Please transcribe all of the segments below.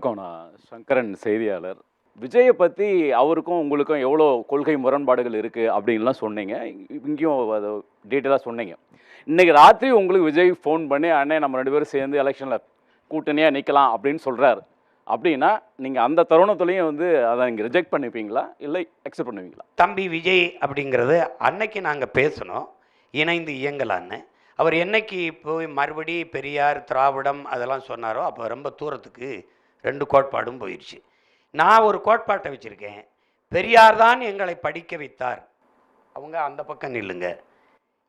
வணக்கம். நான் சங்கரன், செய்தியாளர். விஜய பத்தி அவருக்கும் உங்களுக்கும் எவ்வளோ கொள்கை முரண்பாடுகள் இருக்கு அப்படின்லாம் சொன்னீங்க. இங்கேயும் அத டீட்டெயிலா சொன்னீங்க. இன்னைக்கு ராத்திரி உங்களுக்கு விஜய் ஃபோன் பண்ணி, "அண்ணே நம்ம 2 பேரும் சேர்ந்து எலெக்ஷன்ல கூட்டணியா நிக்கலாம்" அப்படின்னு சொல்றாரு. அப்படின்னா, நீங்க அந்த தருணத்திலயும் வந்து அத நீங்க ரிஜெக்ட் பண்ணிப்பீங்களா? இல்லை அக்செப்ட் பண்ணுவீங்களா? தம்பி விஜய் அப்படிங்கிறது அன்னைக்கு நாங்கள் பேசணும், இணைந்து இயங்கலான்னு. அவர் என்னைக்கு போய் மறுபடி பெரியார், திராவிடம் அதெல்லாம் சொன்னாரோ அப்போ ரொம்ப தூரத்துக்கு 2 கோட்பாடும் போயிடுச்சு. நான் ஒரு கோட்பாட்டை வச்சுருக்கேன். பெரியார் தான் எங்களை படிக்க வைத்தார், அவங்க அந்த பக்கம் நில்லுங்க.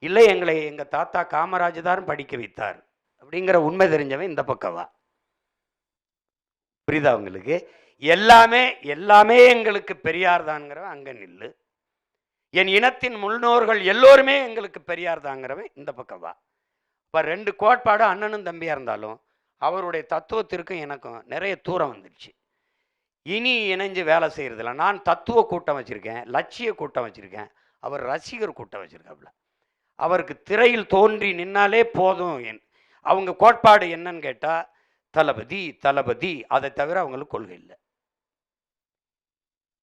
இல்லை, எங்களை எங்கள் தாத்தா காமராஜ் தான் படிக்க வைத்தார் அப்படிங்கிற உண்மை தெரிஞ்சவன் இந்த பக்கம் வா. புரியுதா உங்களுக்கு? எல்லாமே எல்லாமே எங்களுக்கு பெரியார் தான்ங்கிறவன் அங்கே நில்லு. என் இனத்தின் முன்னோர்கள் எல்லோருமே எங்களுக்கு பெரியார் தாங்கிறவன் இந்த பக்கம் வா. இப்போ 2 கோட்பாடு அண்ணனும் தம்பியாக இருந்தாலும் அவருடைய தத்துவத்திற்கும் எனக்கும் நிறைய தூரம் வந்துடுச்சு. இனி இணைஞ்சு வேலை செய்கிறதில்ல. நான் தத்துவ கூட்டம் வச்சுருக்கேன், லட்சிய கூட்டம் வச்சுருக்கேன், அவர் ரசிகர் கூட்டம் வச்சுருக்காப்புல. அவருக்கு திரையில் தோன்றி நின்னாலே போதும். அவங்க கோட்பாடு என்னன்னு கேட்டால் தளபதி தளபதி, அதை தவிர அவங்களுக்கு கொள்கை இல்லை.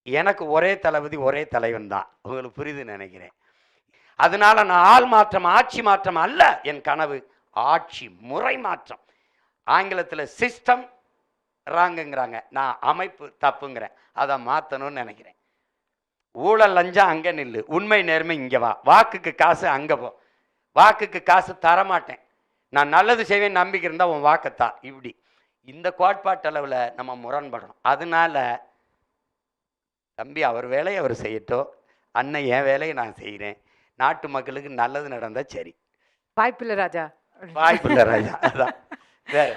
எனக்கு ஒரே தளபதி ஒரே தலைவன் தான். உங்களுக்கு புரியுதுன்னு நினைக்கிறேன். அதனால நான் ஆள் மாற்றம் ஆட்சி மாற்றம் அல்ல என் கனவு, ஆட்சி முறை மாற்றம். ஆங்கிலத்தில் சிஸ்டம் ராங்குங்கிறாங்க, நான் அமைப்பு தப்புங்கிறேன். அதை மாற்றணும்னு நினைக்கிறேன். ஊழல் லஞ்சம் அங்கே நில்லு, உண்மை நேர்மை இங்கே வா. வாக்குக்கு காசு அங்கே போ. வாக்குக்கு காசு தரமாட்டேன், நான் நல்லது செய்வேன் நம்பிக்கை இருந்தால் உன் வாக்குத்தா. இப்படி இந்த கோட்பாட்டளவில் நம்ம முரண்படணும். அதனால தம்பி அவர் வேலையை அவர் செய்யட்டும், அண்ணன் என் வேலையை நான் செய்கிறேன். நாட்டு மக்களுக்கு நல்லது நடந்தால் சரி. வாய்ப்பில்லை ராஜா, வாய்ப்பில்லை ராஜா. அதான் வேற